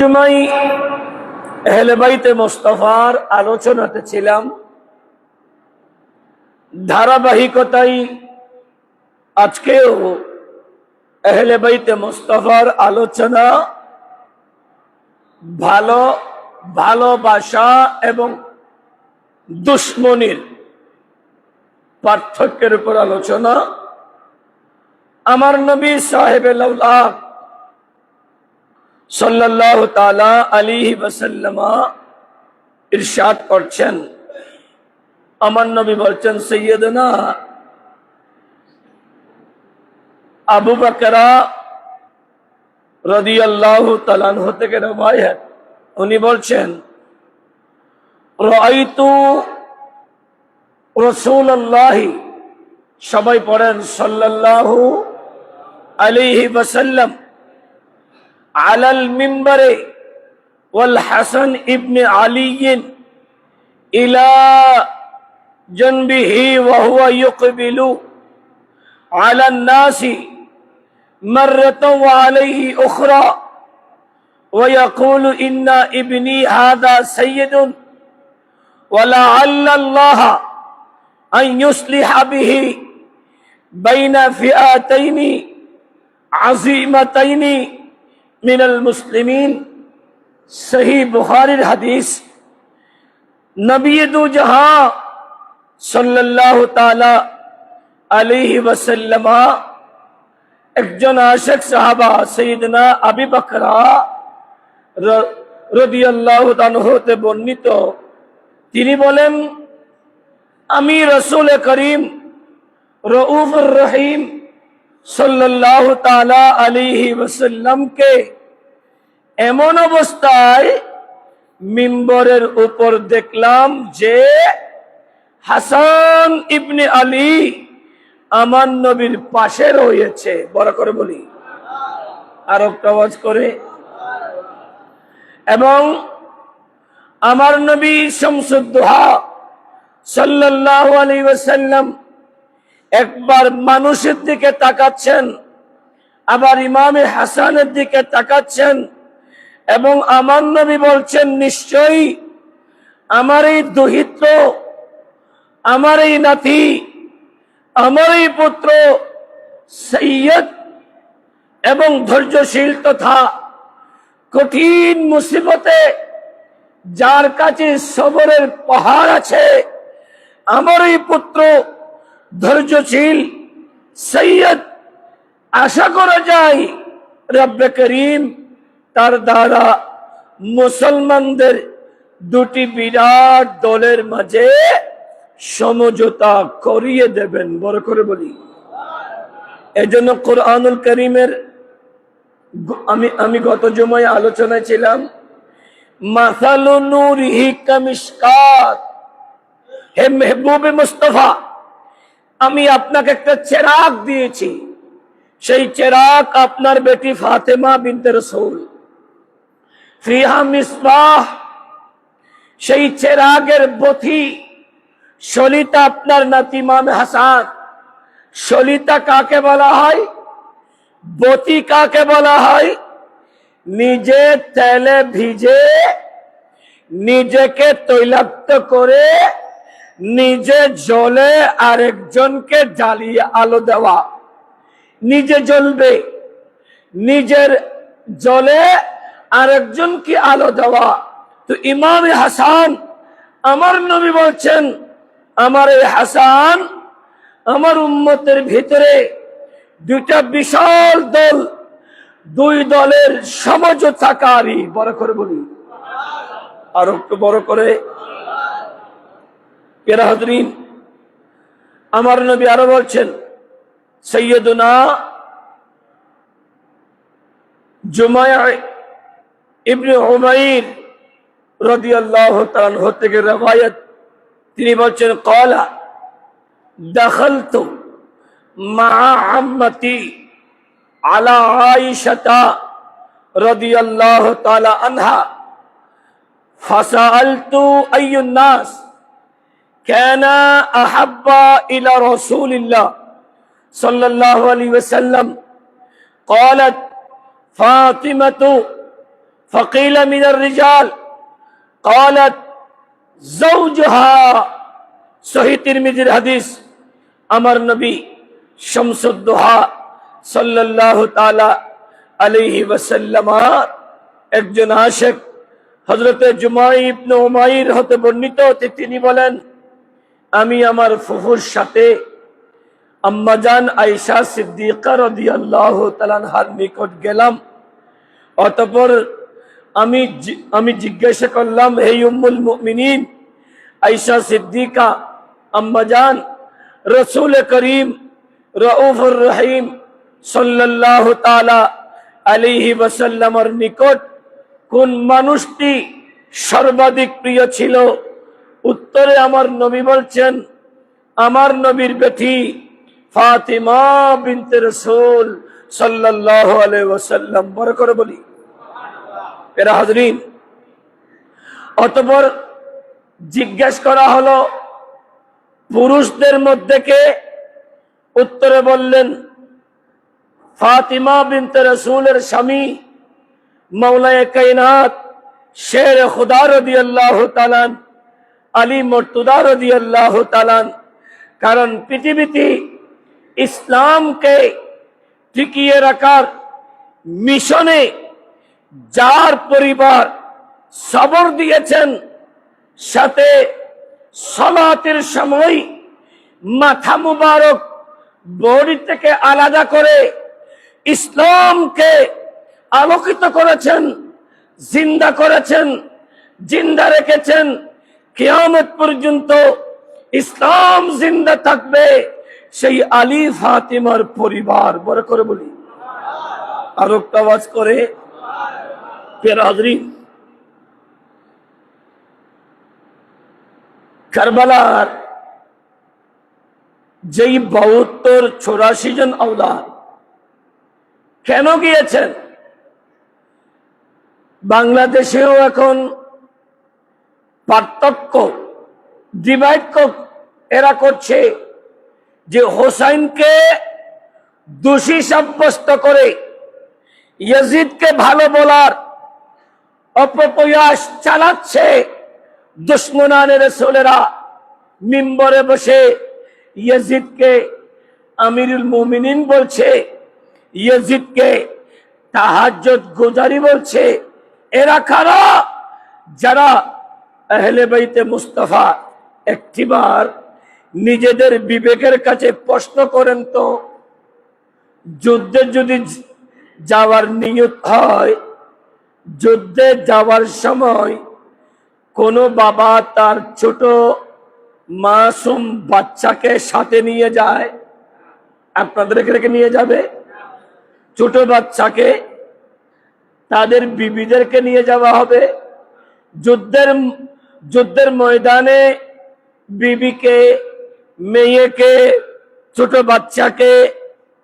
জুমাই আহলে বাইতে মুস্তাফার আলোচনাতে ছিলাম। ধারাবাহিকতাই আজকেও আহলে বাইতে মুস্তাফার আলোচনা ভালোবাসা এবং দুশ্মনীর পার্থক্যের উপর আলোচনা। আমার নবী সাহেবে লাউলাক সাল্লাল্লাহু তাআলা আলাইহি ওয়াসাল্লাম ইরশাদ করছেন, আমার নবী বলছেন, সাইয়্যিদনা আবু বকর রাদিয়াল্লাহু তাআলা আনহু থেকে রওয়ায়াত, উনি বলছেন, রাআইতু রাসূলুল্লাহি, সবাই পড়েন সাল্লাল্লাহু আলাইহি ওয়াসাল্লাম, আলাল মিম্বারে ওয়াল হাসান ইবনে আলী ইলা জানবিহি ওয়া হুয়া ইউকবিলু আলান নাসি মাররাতান ওয়া আলাইহি উখরা ওয়া ইয়াকুলু ইন্না ইবনি হাযা সাইয়্যিদুন ওয়া লাআল্লা আল্লাহ আন ইউসলিহা বিহি বাইনা ফিআতাইনি আযীমাতাইনি মিনাল মুসলিমিন। সহি বুখারীর হাদিস। নবী দু জাহাঁ সাল্লাল্লাহু তাআলা আলাইহি ওয়াসাল্লাম একজন আশিক সাহাবা সাইয়্যিদনা আবু বকর রাদিয়াল্লাহু আনহু তে বর্ণিত, তিনি বলেন, আমি রাসূল করিম রউফুর রহিম সাল্লাল্লাহু তাআলা আলাইহি ওয়াসাল্লাম কে এমন অবস্থায় মিম্বরের উপর দেখলাম যে হাসান ইবনে আলী আমার নবীর পাশে রয়েছে। বড় করে বলি, আর একটা আওয়াজ করে। এবং আমার নবী শামসুদ দুহা সাল্লাল্লাহু আলাইহি ওয়াসাল্লাম একবার মানুষের দিকে তাকাচ্ছেন, আবার ইমামে হাসানের দিকে তাকাচ্ছেন, এবং আমার নবী বলছেন, নিশ্চয়ই আমার এই দহিত্র, আমার এই নাতি, আমার এই পুত্র সৈয়দ এবং ধৈর্যশীল তথা কঠিন মুসিবতে যার কাছে সবরের পাহাড় আছে, আমার এই পুত্র ধৈর্যশীল সৈয়দ, আশা করা যায় রব্বে করিম তার দ্বারা মুসলমানদের দুটি বিরাট দলের মাঝে সমঝোতা করিয়ে দেবেন। বড় করে বলি। এজন্য কোরআনুল কারীমের আমি গত জুমায় আলোচনায় ছিলাম, মাসালু নূরিহি কামিশকাত, হে মেহবুবে মুস্তাফা, আমি আপনাকে একটা চেরাগ দিয়েছি, সেই চেরাগ আপনার বেটি ফাতেমা বিনতে রাসূল, ফিহা মিসবাহ, সেই চেরাগের বতি সলিতা আপনার নাতি ইমাম হাসান। সলিতা কাকে বলা হয়? বতি কাকে বলা হয়? নিজে তেলে ভিজে নিজেকে তৈলাক্ত করে নিজে জ্বলে আরেকজনকে জ্বালিয়ে আলো দেওয়া। নিজে জ্বলবে, নিজের জ্বলে আরেকজনকে আলো দেওয়া। তো ইমাম হাসান, আমার নবী বলছেন, আমার এই হাসান আমার উম্মতের ভিতরে দুইটা বিশাল দল, দুই দলের সমঝোতাকারী। বড় করে বলি, আর একটু বড় করে। প্রিয় হাজরিন, আমার নবী আরো বলছেন, সাইয়্যিদুনা জুমায়া ইবনে উমাইর রাদিয়াল্লাহু তাআলা আনহু থেকে রওয়ায়াত, তিনি বলছেন, ক্বালা দাখালতু মা আম্মতি আলা আয়েশা রাদিয়াল্লাহু তাআলা আনহা ফাসালতু আইয়ুন নাস কানা আহাব্বা ইলা রাসূলিল্লাহ সাল্লাল্লাহু আলাইহি ওয়াসাল্লাম, ক্বালাত ফাতিমাতু ফাকিলা মিনার রিজাল ক্বালাত যাওজুহা। সহিহ তিরমিজির হাদিস। আমার নবী শামসুদ্দোহা সাল্লাল্লাহু তাআলা আলাইহি ওয়াসাল্লাম একজন আশিক হযরতে জুমাই ইবনে উমাইর হতে বর্ণিত, তিনি বলেন, আমি আমার ফুফুর সাথে আম্মাজান আয়েশা সিদ্দিকা রাদিয়াল্লাহু তাআলা আনহার নিকট গেলাম। অতঃপর আমি জিজ্ঞাসা করলাম, হে উম্মুল মুমিনিন আয়েশা সিদ্দিকা আম্মাজান, রাসূল করিম রউফুর রহিম সাল্লাল্লাহু তাআলা আলাইহি ওয়াসাল্লামের নিকট কোন মানুষটি সর্বাধিক প্রিয় ছিল? উত্তরে আমার নবী বলছেন, আমার নবীর বেটি ফাতিমা বিনতে রাসূল সাল্লাল্লাহু আলাইহি ওয়াসাল্লাম। বড় করে বলি এরা হাজরিন। অতঃপর জিজ্ঞেস করা হলো, পুরুষদের মধ্যে কে? উত্তরে বললেন, ফাতিমা বিনতে রাসূলের স্বামী মাওলায়ে কায়নাত শের খুদা রাদিয়াল্লাহু তাআলা আলী মুর্তজা রাদিয়াল্লাহু তাআলা। কারণ পৃথিবীতে ইসলামকে টিকিয়ে রাখার মিশনে যার পরিবার সবর দিয়েছেন, সাথে সালাতের সময় মাথা মুবারক বডি থেকে আলাদা করে ইসলামকে আলোকিত করেছেন, জিন্দা করেছেন, জিন্দা রেখেছেন, কিয়ামত পর্যন্ত ইসলাম জিন্দা থাকবে, সেই আলী ফাতিমার পরিবার। বড় করে বলি আর একটা আওয়াজ করে প্রিয় হাজরিন। কারবালার যেই ৭২-৮৪ জন আওলাদ কেন গিয়েছেন? বাংলাদেশেও এখন পার্থক্য, ডিভাইড এরা করছে যে হোসাইনকে দোষী সাব্যস্ত করে ইয়াজিদকে ভালো বলার অপপ্রয়াস চালাচ্ছে দুশমনানে রাসূলেরা। মিম্বরে বসে ইয়াজিদকে আমিরুল মুমিনিন বলছে, ইয়াজিদকে তাহাজ্জুদ গুজারি বলছে। এরা কারা? যারা আহলে বাইতে মুস্তাফা। একটিবার নিজেদের বিবেকের কাছে প্রশ্ন করেন তো, যুদ্ধে যদি যাওয়ার নিয়ত হয়, যুদ্ধে যাওয়ার সময় কোন বাবা তার ছোট মাসুম বাচ্চাকে সাথে নিয়ে যায়? আপনাদের এখানে নিয়ে যাবে? ছোট বাচ্চাকে তাদের বিবিদেরকে নিয়ে যাওয়া হবে। যুদ্ধের ময়দানে বিবিকে, মেয়েকে, ছোট বাচ্চাকে,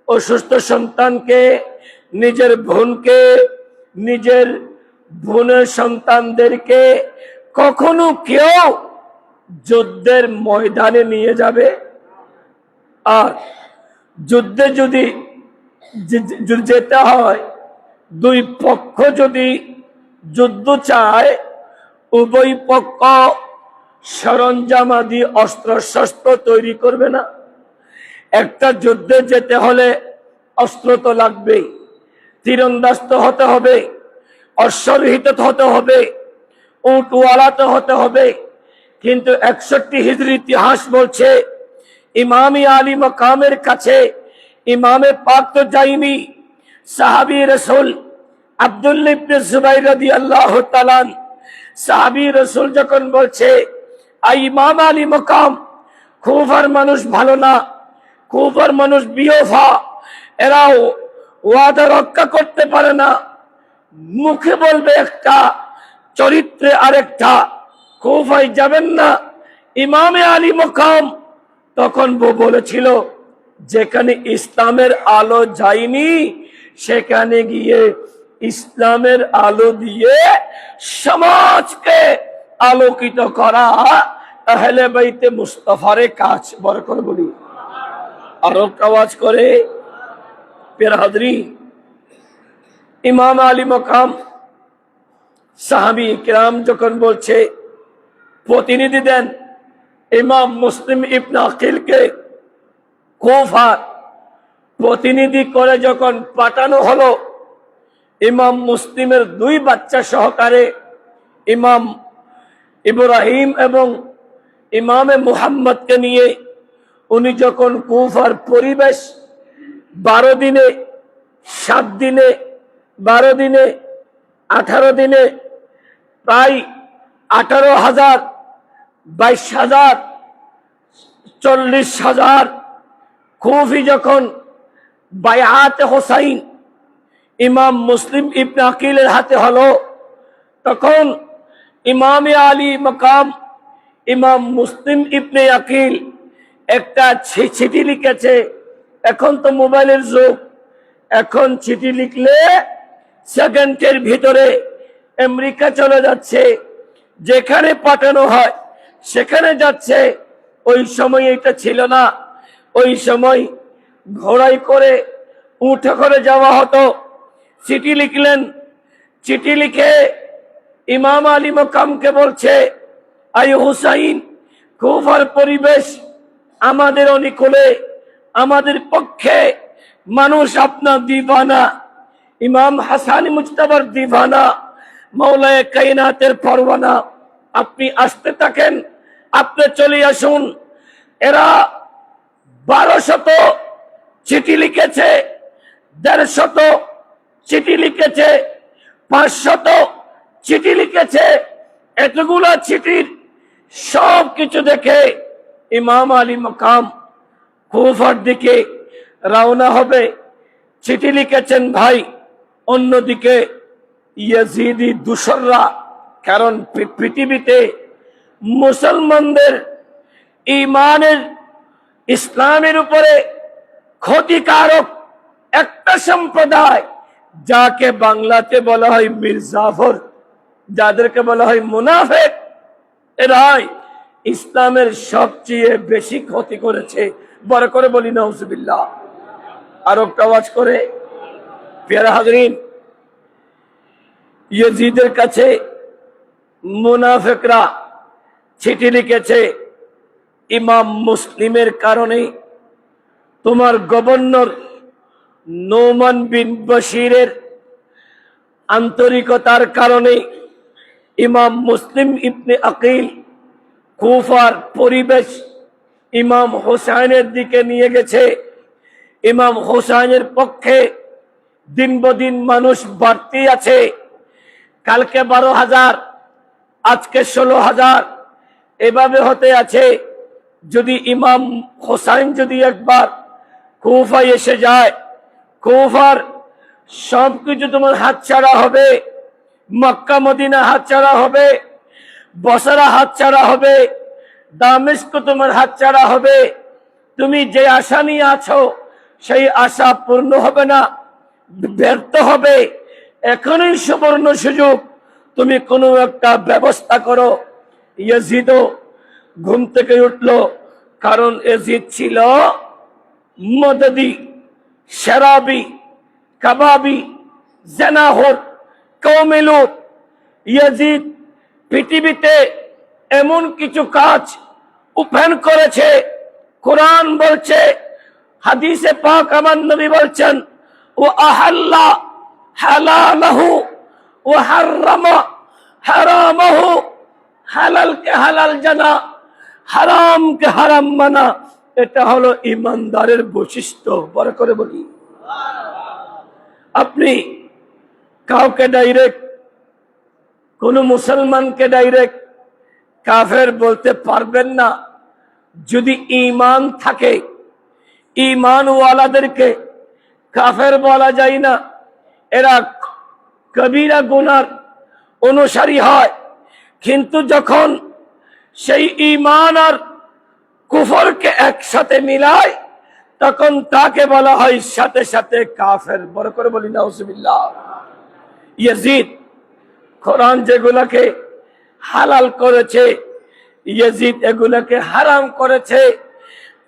অসুস্থ সন্তানকে, নিজের বোনকে, নিজের বোনের সন্তানদেরকে কখনো কেউ যুদ্ধের ময়দানে নিয়ে যাবে? আর যুদ্ধে যদি যেতে হয়, দুই পক্ষ যদি যুদ্ধ চায়, উভয় পক্ষ সরঞ্জামাদি অস্ত্র শস্ত্র তৈরি করবে না? একটা যুদ্ধে যেতে হলে অস্ত্র তো লাগবেই, তীরন্দাজ তো হতে হবে, অশ্বরোহিত হতে হবে, উটওয়ালা তো হতে হবে। কিন্তু ৬১ হিজরি ইতিহাস বলছে, ইমামে আলী মাকামের কাছে ইমামে পাক তো যায়নি। সাহাবী রাসূল আব্দুল্লাহ ইবনে জুবাইর রাদিয়াল্লাহু তাআলা, সাহাবী রাসূল যখন বলছে, আই ইমাম আলী মাকাম, কুফার মানুষ ভালো না, কুফার মানুষ বিয়ফা, এরা ওয়াদা রক্ষা করতে পারে না, মুখে বলবে একটা, চরিত্রে আরেকটা, কুফায় যাবেন না। ইমামে আলী মাকাম তখন বলেছিল, যেখানে ইসলামের আলো যায়নি সেখানে গিয়ে ইসলামের আলো দিয়ে সমাজকে আলোকিত করা আহলে বাইতে মুস্তাফার কাজ। বড় করে বলি আর আওয়াজ করে প্রিয় হাজরিন। ইমাম আলী মাকাম সাহাবী কিরাম যখন বলছে, প্রতিনিধি দেন ইমাম মুসলিম ইবনে আকিলকে কুফা প্রতিনিধি করে যখন পাঠানো হলো, ইমাম মুসলিমের 2 বাচ্চা সহকারে ইমাম ইব্রাহিম এবং ইমামে মুহাম্মদকে নিয়ে উনি যখন কুফার পরিবেশ 12 দিনে 7 দিনে 12 দিনে 18 দিনে প্রায় 18,000 22,000 40,000 কুফি যখন বায়াত হোসাইন ইমাম মুসলিম ইবনে আকিলের হাতে হলো, তখন ইমামে আলী মাকাম ইমাম মুসলিম ইবনে আকিল একটা চিঠি লিখেছে। এখন তো মোবাইলের যুগ, এখন চিঠি লিখলে সেকেন্ডের ভিতরে আমেরিকা চলে যাচ্ছে, যেখানে পাঠানো হয় সেখানে যাচ্ছে। ওই সময় এটা ছিল না, ওই সময় ঘোড়ায় করে উঠে করে যাওয়া হতো। চিঠি লিখলেন, চিঠি লিখে ইমাম আলী মাকামকে বলছে, আই হুসাইন, কুফার পরিবেশ আমাদের অনুকূলে, আমাদের পক্ষে, মানুষ আপনার দিবানা, ইমাম হাসান মুজতাবার দিবানা, মাওলায়ে কায়নাতের পরওয়ানা, আপনি আসতে থাকেন, আপনি চলে আসুন। এরা 1200 চিঠি লিখেছে, 150 চিঠি লিখেছে, 500 চিঠি লিখেছে। এতগুলা চিঠির সব কিছু দেখে ইমাম আলী মাকাম কুফার দিকে রওনা হবে। চিঠি লিখেছেন ভাই, অন্যদিকে ইয়াজিদি দূষররা, কারণ পৃথিবীতে মুসলমানদের ইমানের ইসলামের উপরে ক্ষতিকারক একটা সম্প্রদায়, যাকে বাংলাতে বলা হয় মির্জাফর, যাদেরকে বলা হয় মুনাফিক, এরাই ইসলামের সবচেয়ে বেশি ক্ষতি করেছে। বড় করে বলি নাউজুবিল্লাহ, আর একটা আওয়াজ করে। প্রিয় হাজরিন, ইয়াজিদের কাছে মুনাফিকরা চিঠি লিখেছে, ইমাম মুসলিমের কারণে, তোমার গভর্নর নোমান বিন বশিরের আন্তরিকতার কারণে ইমাম মুসলিম ইবনে আকিল কুফার পরিবেশ ইমাম হোসাইনের দিকে নিয়ে গেছে। ইমাম হোসাইনের পক্ষে দিন বদিন মানুষ বাড়তি আছে। কালকে 12,000, আজকে 16,000, এভাবে হতে আছে। যদি ইমাম হোসাইন যদি একবার কুফায় এসে যায়, কুফার সবকিছু তোমার হাতছাড়া হবে, মক্কা মদিনা হাতছাড়া হবে, বসরা হাতছাড়া হবে, দামেস্ক তোমার হাতছাড়া হবে। তুমি যে আশা নিয়ে আছো সেই আশা পূর্ণ হবে না, ব্যর্থ হবে। এখনই সুবর্ণ সুযোগ, তুমি কোনো একটা ব্যবস্থা করো। ইয়াজিদও ঘুম থেকে উঠলো, কারণ ইয়াজিদ ছিল মদদি, শরাবি, কাবাবি, জানাহর, কওমে লূত। ইয়াজিদ পৃথিবীতে এমন কিছু কাজ ওপেন করেছে, কোরআন বলছে, হাদিসে পাক আমার নবী বলছেন, ও আহাল্লা হালালাহু ওয়া হারামা হারামাহু, হালালকে হালাল জানা, হারামকে হারাম মানা। এটা হলো ইমানদারের বৈশিষ্ট্য। বড় করে বলি, আপনি কাউকে ডাইরেক্ট, কোন মুসলমানকে ডাইরেক্ট কাফের বলতে পারবেন না। যদি ঈমান থাকে, ঈমানওয়ালাদেরকে কাফের বলা যায় না। এরা কবিরা গুনার অনুসারী হয়, কিন্তু যখন সেই ঈমান আর কুফরকে একসাথে মিলায়, তখন তাকে বলা হয় সাথে সাথে কাফের। বড় করে বলি নাউজুবিল্লাহ। ইয়াজিদ কোরআন যেগুলাকে হালাল করেছে, ইয়াজিদ এগুলাকে হারাম করেছে।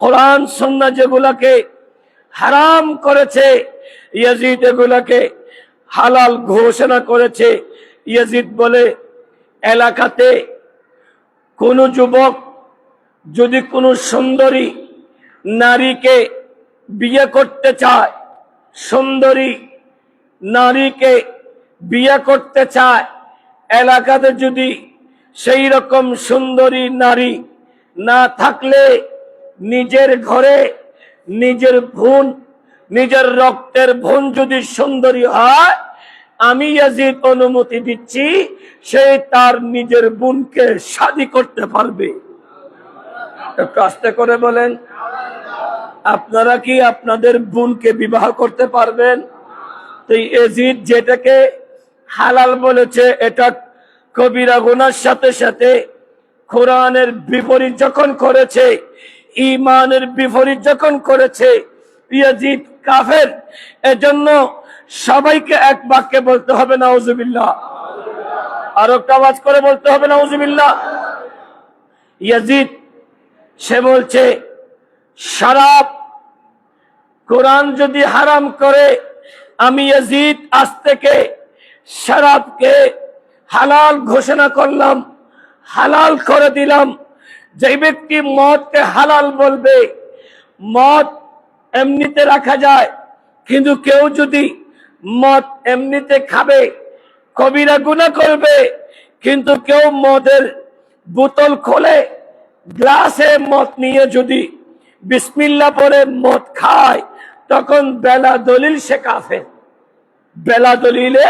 কোরআন সুন্নাহ যেগুলাকে হারাম করেছে, ইয়াজিদ এগুলাকে হালাল ঘোষণা করেছে। ইয়াজিদ বলে, এলাকাতে কোন যুবক যদি কোনো সুন্দরী নারীকে বিয়ে করতে চায়, সুন্দরী নারীকে বিয়ে করতে চায়, এলাকাতে যদি সেই রকম সুন্দরী নারী না থাকলে নিজের ঘরে নিজের বোন, নিজের রক্তের বোন যদি সুন্দরী হয়, আমি ইয়াজিদ অনুমতি দিচ্ছি সে তার নিজের বোনকে শাদী করতে পারবে। একটু আস্তে করে বলেন, আপনারা কি আপনাদের বোনকে বিবাহ করতে পারবেন? তো ইয়াজিদ যেটাকে হালাল বলেছে, এটা কবিরা গুনার সাথে সাথে কোরআনের বিপরীত যখন করেছে, ঈমানের বিপরীত যখন করেছে, ইয়াজিদ কাফের। এজন্য সবাইকে এক বাক্যে বলতে হবে নাউজুবিল্লাহ। আর একটা আওয়াজ করে বলতে হবে নাউজুবিল্লাহ। ইয়াজিদ সে বলছে, শরাব কোরআন যদি হারাম করে, আমি ইয়াজিদ আজ থেকে শরাবকে হালাল ঘোষণা করলাম, হালাল করে দিলাম। যে ব্যক্তি মদকে হালাল বলবে, মদ এমনিতে রাখা যায়, কিন্তু কেউ যদি মদ এমনিতে খাবে কবিরা গুনাহ করবে। কিন্তু কেউ মদের বোতল খোলে, গ্লাসে মদ নিয়ে যদি বিসমিল্লাহ পরে মদ খায়, তখন বেলা দলিল সে কাফের, বেলা দলিলে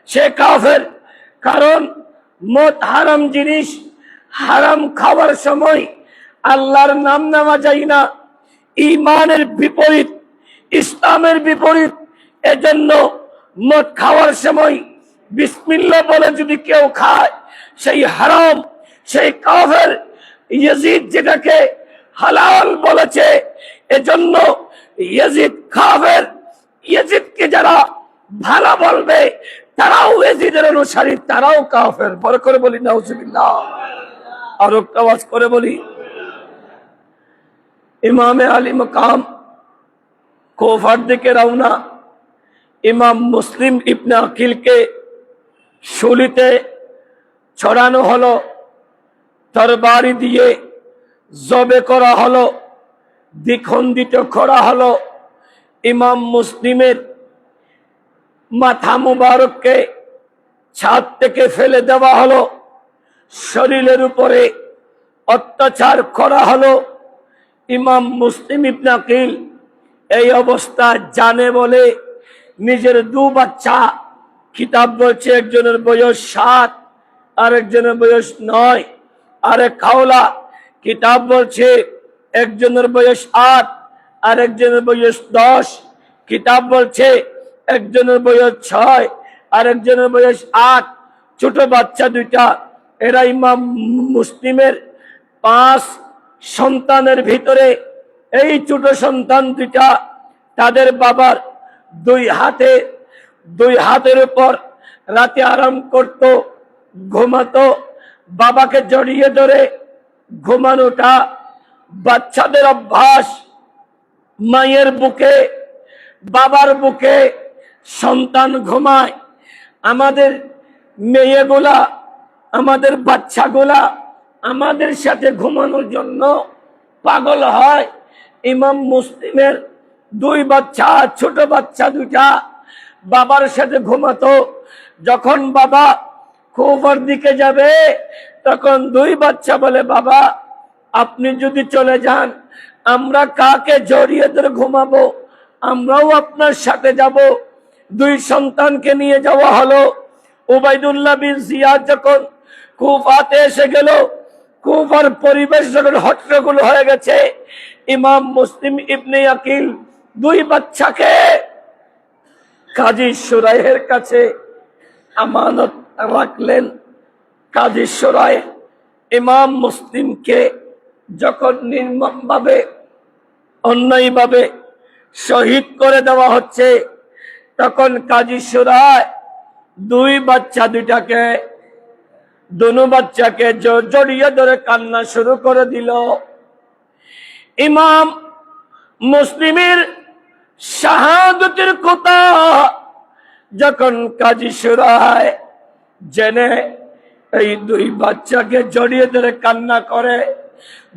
সে কাফের। কারণ মদ হারাম জিনিস, হারাম খাওয়ার সময় আল্লাহর নাম নেওয়া যায় না, ঈমানের বিপরীত, ইসলামের বিপরীত। এজন্য মদ খাওয়ার সময় বিসমিল্লাহ বলে যদি কেউ খায়, সেই হারাম, সেই কাফের। ইয়াজিদ যেটাকে হালাল বলেছে, এজন্য ইয়াজিদ কাফের। ইয়াজিদকে যারা ভালো বলবে তারাও ইয়াজিদের অনুসারী, তারাও কাফের। বড় করে বলি নাউজুবিল্লাহ। আর একটা আওয়াজ করে বলি, ইমামে আলী মাকাম কুফার দিকে রওনা। ইমাম মুসলিম ইবনে আকিলকে শুলিতে ছড়ানো হলো, তরবারি দিয়ে জবে করা হলো, দ্বিখণ্ডিত করা হলো। ইমাম মুসলিমের মাথা মুবারককে ছাদ থেকে ফেলে দেওয়া হলো, শরীরের উপরে অত্যাচার করা হলো। ইমাম মুসলিম ইবনে আকিল এই অবস্থা জানে বলে নিজের দু বাচ্চা, কিতাব বলছে একজনের বয়স 7 আর একজনের বয়স 9, আরেক কাওলা কিতাব বলছে একজনের বয়স 8 আর একজনের বয়স 10, কিতাব বলছে একজনের বয়স 6 আর একজনের বয়স 8। ছোট বাচ্চা দুইটা, এরা ইমাম মুসলিমের 5 সন্তানের ভিতরে এই ছোট সন্তান দুইটা তাদের বাবার দুই হাতের উপর রাতে আরাম করত, ঘুমাতো। বাবাকে জড়িয়ে ধরে ঘুমানোটা বাচ্চাদের অভ্যাস। মায়ের বুকে, বাবার বুকে সন্তান ঘুমায়। আমাদের মেয়েগুলা, আমাদের বাচ্চাগুলা আমাদের সাথে ঘুমানোর জন্য পাগল হয়। ইমাম মুসলিমের 2 বাচ্চা, ছোট বাচ্চা দুটা বাবার সাথে ঘুমাতো। যখন বাবা কুফার দিকে যাবে, তখন 2 বাচ্চা বলে, বাবা আপনি যদি চলে যান, আমরা কাকে জড়িয়ে ধরে ঘুমাবো? আমরাও আপনার সাথে যাব। 2 সন্তানকে নিয়ে যাওয়া হলো। উবাইদুল্লাহ বিন জিয়াদ যখন কুফাতে এসে গেল, কুফার পরিবেশ যখন হট্টগোল হয়ে গেছে, ইমাম মুসলিম ইবনে আকিল 2 বাচ্চাকে কাজী সুরাইহের কাছে আমানত রাখলেন। কাজী সুরাইহ ইমাম মুসলিমকে যখন নির্মমভাবে, অন্যায়ভাবে শহীদ করে দেওয়া হচ্ছে, তখন কাজী সুরাইহ 2 বাচ্চা দুটাকে, দোনো বাচ্চাকে জড়িয়ে ধরে কান্না শুরু করে দিল। ইমাম মুসলিমের শাহাদাতের কথা যখন কাজী সুরাইহ জেনে এই দুই বাচ্চাকে জড়িয়ে ধরে কান্না করে।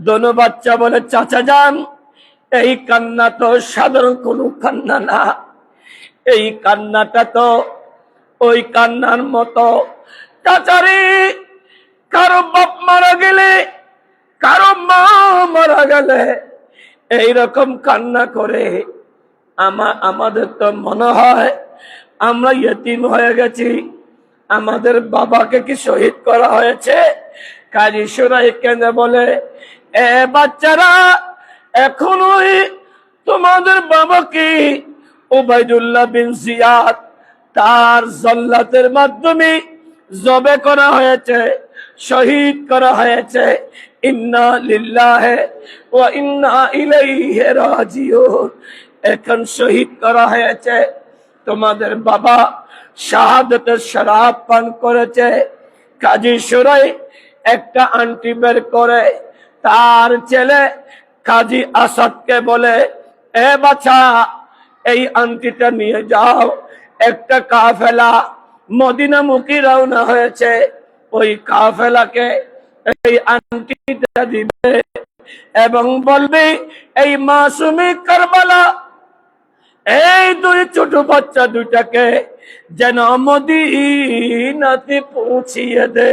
দোনো বাচ্চা বলে, চাচা যান, এই কান্না তো সাধারণ কোনো কান্না না, এই কান্নাটা তো ওই কান্নার মতো। চাচারি, কারো বাপ মারা গেলে, কারো মা মারা গেলে এইরকম কান্না করে। আমাদের তো মনে হয় আমরা ইয়েতিম হয়ে গেছি, আমাদের বাবাকে কি শহীদ করা হয়েছে? কাজী সুরাই কেঁদে বলে, এ বাচ্চারা, এখনোই তোমাদের বাবা কি উবাইদুল্লাহ বিন জিয়াদ তার জল্লাতের মাধ্যমে জবে করা হয়েছে, শহীদ করা হয়েছে। ইন্না লিল্লাহি ওয়া ইন্না ইলাইহি রাজিউন। এখন শহীদ করা হয়েছে। তোমাদের বাবা শাহাদাতের শরাব পান করেছে। কাজী সুরাই একটা আংটি বের করে তার ছেলে কাজী আসাদকে বলে, এ বাছা, এই আংটিটা নিয়ে যাও, একটা কাফেলা মদিনামুখী রওনা হয়েছে, ওই কাফেলাকে এই আংটিটা দিবে এবং বলবে, এই মাসুমি কারবালা এই দুই ছোট বাচ্চা দুইটাকে যেন মদিনাতে পৌঁছিয়ে দে।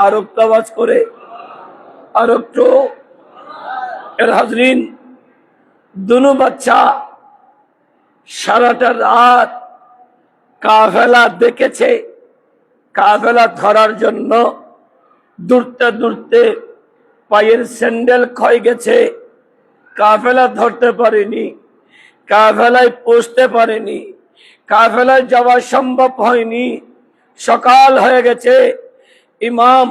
আর একটু আওয়াজ করে, আর একটু। এর হাজরিন, দুনো বাচ্চা সারাটা রাত কাফেলা দেখেছে। কাফেলা ধরার জন্য দৌড়তে দৌড়তে পায়ের স্যান্ডেল ক্ষয় গেছে, কাফেলা ধরতে পারেনি, কাফেলায় পৌঁছতে পারেনি, কাফেলায় যাওয়া সম্ভব হয়নি। সকাল হয়ে গেছে। ইমাম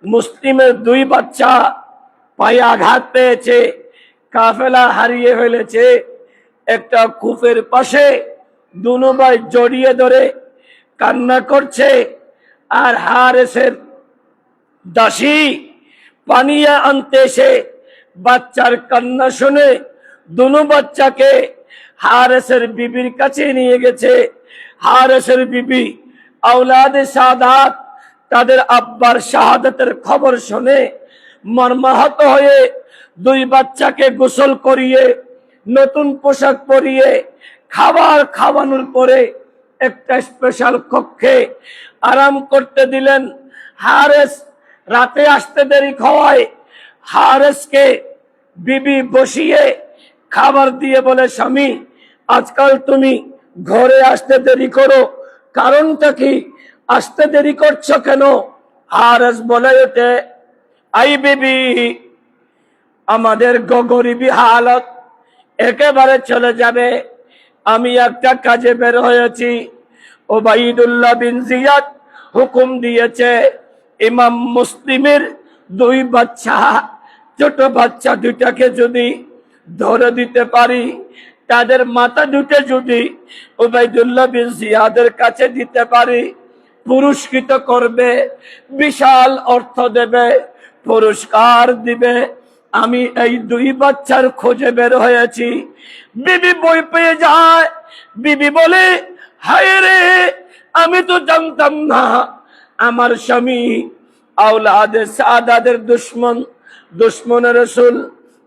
মুসলিমের দুই বাচ্চা পায়ে আঘাত পেয়েছে, কাফেলা হারিয়ে ফেলেছে। একটা কূপের পাশে দুনো ভাই জড়িয়ে ধরে কান্না করছে। আর হারেসের দাসী পানিয়া আনতে এসে বাচ্চার কান্না শুনে দুনো বাচ্চাকে হারেসের বিবির কাছে নিয়ে গেছে। হারেসের বিবি আওলাদে সাদাত, তাদের আব্বার শাহাদাতের খবর শুনে মর্মাহত হয়ে দুই বাচ্চাকে গোসল করিয়ে নতুন পোশাক পরিয়ে খাবার খাওয়ানোর পরে একটা স্পেশাল কক্ষে আরাম করতে দিলেন। হারেস রাতে আসতে দেরি হওয়ায় হারেসকে বিবি বসিয়ে খাবার দিয়ে বলে, স্বামী, আজকাল তুমি ঘরে আসতে দেরি করো, কারণটা কি? আসতে দেরি করছো কেন? হারেস বলে ওঠে, আই বিবি, আমাদের গরিবী হালত একেবারে চলে যাবে। আমি একটা কাজে বের হয়েছি। উবাইদুল্লাহ বিন জিয়াদ হুকুম দিয়েছে, ইমাম মুসলিমের দুই বাচ্চা, ছোট বাচ্চা দুটাকে যদি ধরে দিতে পারি, তাদের মাথা দুটো যদি উবাইদুল্লাহ বিন জিয়াদের কাছে দিতে পারি, পুরস্কৃত করবে, বিশাল অর্থ দেবে, পুরস্কার দিবে। আমি এই দুই বাচ্চার খোঁজে বের হয়েছি। বিবি বই পেয়ে যায়। বিবি বলে, হায় রে, আমি তো জানতাম না আমার স্বামী আওলাদে সাদাদের দুশ্মন, দুশ্মনে রসুল,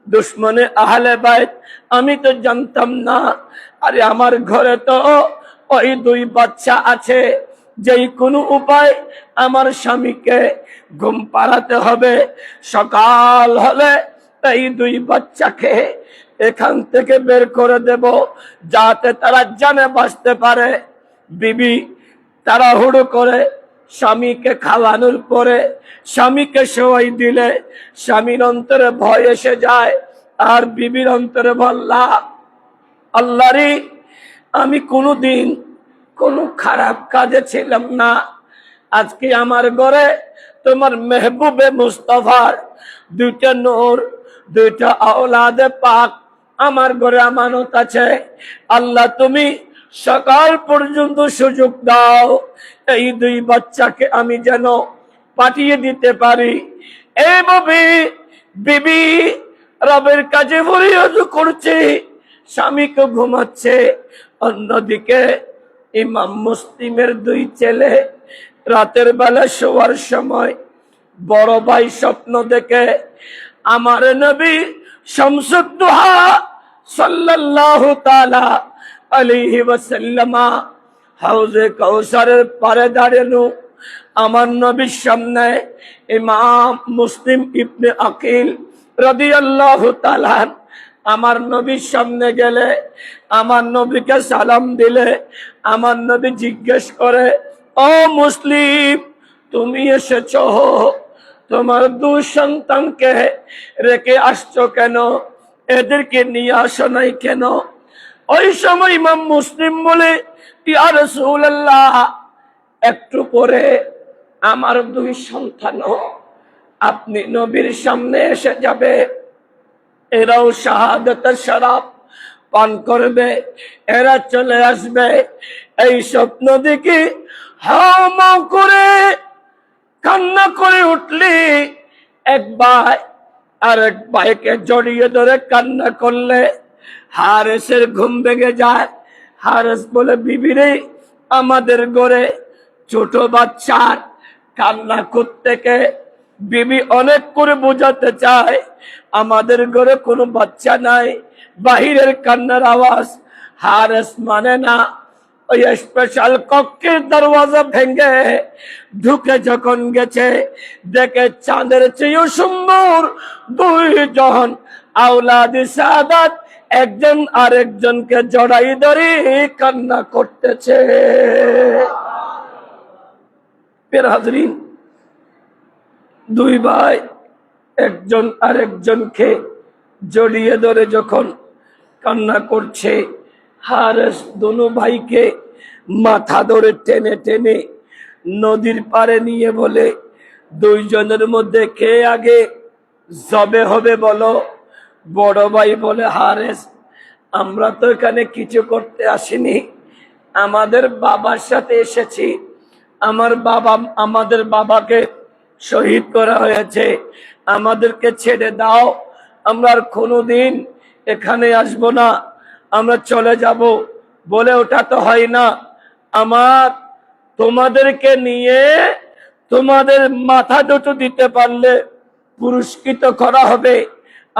দুশ্মনে আহলে বাইত। আমি তো জানতাম না। আরে আমার ঘরে তো ওই দুই বাচ্চা আছে, যেই কোনো উপায় আমার স্বামীকে ঘুম পাড়াতে হবে। সকাল হলে এই দুই বাচ্চাকে এখান থেকে বের করে দেব, যাতে তারা জানে বাঁচতে পারে। বিবি তাড়াহুড়ো করে স্বামীকে খাওয়ানোর পরে স্বামীকে শোয়াই দিলে স্বামীর অন্তরে ভয় এসে যায়। আর বিবির অন্তরে বললা, আল্লাহরে, আমি কোনোদিন কোনো খারাপ কাজে ছিলাম না, আজকে আমার ঘরে তোমার মেহবুবে মুস্তফার দুইটা নূর, দুইটা আওলাদে পাক আমার ঘরে আমানত আছে। আল্লাহ, তুমি সকাল পর্যন্ত সুযোগ দাও, এই দুই বাচ্চাকে আমি যেন পাঠিয়ে দিতে পারি। এইভাবে বিবি রবের কাছে ফরিয়াদ করছে, স্বামীকে ঘুমাচ্ছে। অন্যদিকে ইমাম মুসলিমের দুই ছেলে রাতের বেলা শোয়ার সময় বড় ভাই স্বপ্ন দেখে আমার নবী শামসুদ্দোহা সাল্লাল্লাহু তাআলা আলাইহি ওয়াসাল্লাম হাউজে কাউসারের পারে দাঁড়ানো। আমার নবীর সামনে ইমাম মুসলিম ইবনে আকিল রাদিয়াল্লাহু তাআলা আমার নবীর সামনে গেলে আমার নবীকে সালাম দিলে আমার নবী জিজ্ঞেস করে, ও মুসলিম, তুমি এসেছো, তোমার দুই সন্তানকে রেখে আসছো কেন? এদেরকে নিয়ে আসো নাই কেন? ওই সময় ইমাম মুসলিম বলে, ইয়া রাসূলুল্লাহ, একটু পরে আমার দুই সন্তানও আপনি নবীর সামনে এসে যাবে, এরাও শাহাদাতের শরাব পান করবে, এরা চলে আসবে। এই স্বপ্ন দেখি হাওমাও করে কান্না করে উঠলি, এক ভাই আরেক ভাইকে জড়িয়ে ধরে কান্না করলে হারেসের ঘুম ভেঙে যায়। হারেস বলে, বিবিরে, আমাদের ঘরে ছোট বাচ্চার কান্না থেকে বিবি অনেক করে বোঝাতে চায় আমাদের ঘরে কোনো বাচ্চা নাই, বাহিরের কান্নার আওয়াজ। হারেস মানে না। ওই স্পেশাল কক্ষের দরওয়াজা ভেঙে ঢুকে যখন গেছে, দেখে চাঁদের চেয়েও সুন্দর দুইজন আওলাদি সাদাত একজন আরেকজনকে জড়াই ধরে কান্না করতেছে। প্রিয় হাজরিন, দুই ভাই একজন আরেকজনকে জড়িয়ে ধরে যখন কান্না করছে, হারেস দোনো ভাইকে মাথা ধরে টেনে টেনে নদীর পাড়ে নিয়ে বলে, দুইজনের মধ্যে কে আগে জবে হবে বলো? বড় ভাই বলে, হারেস, আমরা তো এখানে কিছু করতে আসিনি, আমাদের বাবার সাথে এসেছি। আমাদের বাবাকে শহীদ করা হয়েছে, আমাদেরকে ছেড়ে দাও, আমরা আর কোনোদিন এখানে আসবো না, আমরা চলে যাব। বলে, ওটা তো হয় না, আমার তোমাদেরকে নিয়ে তোমাদের মাথা দুটো দিতে পারলে পুরস্কৃত করা হবে,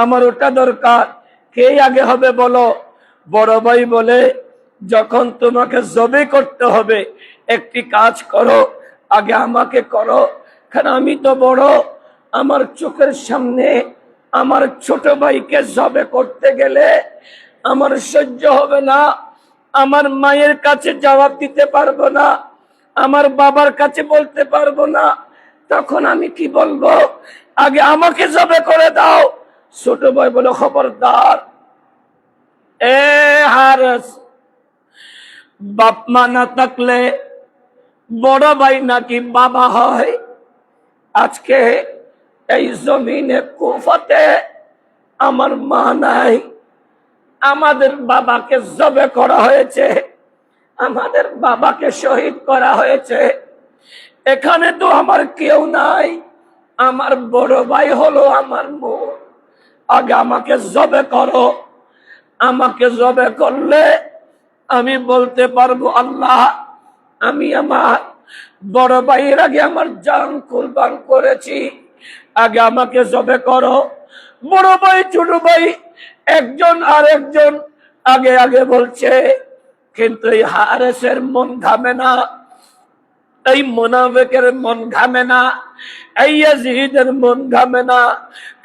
আমার ওটা দরকার। কে আগে হবে বলো? বড় ভাই বলে, যখন তোমাকে জবে করতে হবে, একটি কাজ করো, আগে আমাকে করো, কারণ আমি তো বড়, আমার চোখের সামনে আমার ছোট ভাইকে জবে করতে গেলে আমার সহ্য হবে না, আমার মায়ের কাছে জবাব দিতে পারবো না, আমার বাবার কাছে বলতে পারবো না, তখন আমি কি বলবো? আগে আমাকে জবে করে দাও। ছোট ভাই বলে, খবরদার, এ হারেস, বাপ মা না থাকলে বড় ভাই নাকি বাবা হয়? আজকে এই জমিনে কুফাতে আমার মা নাই, আমাদের বাবাকে জবে করা হয়েছে, আমাদের বাবাকে শহীদ করা হয়েছে, এখানে তো আমার কেউ নাই, আমার বড় ভাই হলো আমার মুখ, আগে আমাকে জবে করো। আমাকে জবে করলে আমি বলতে পারবো, আল্লাহ, আমি আমার বড় ভাইয়ের আগে আমার জান কুরবান করেছি, আগে আমাকে জবে করো। বড় ভাই ছোট ভাই একজন আরেকজন আগে আগে বলছে, কিন্তু এই হারেসের মন ঘামে না, এই মুনাফিকের মন ঘামে না, এই ইয়াজিদের মন ঘামে না,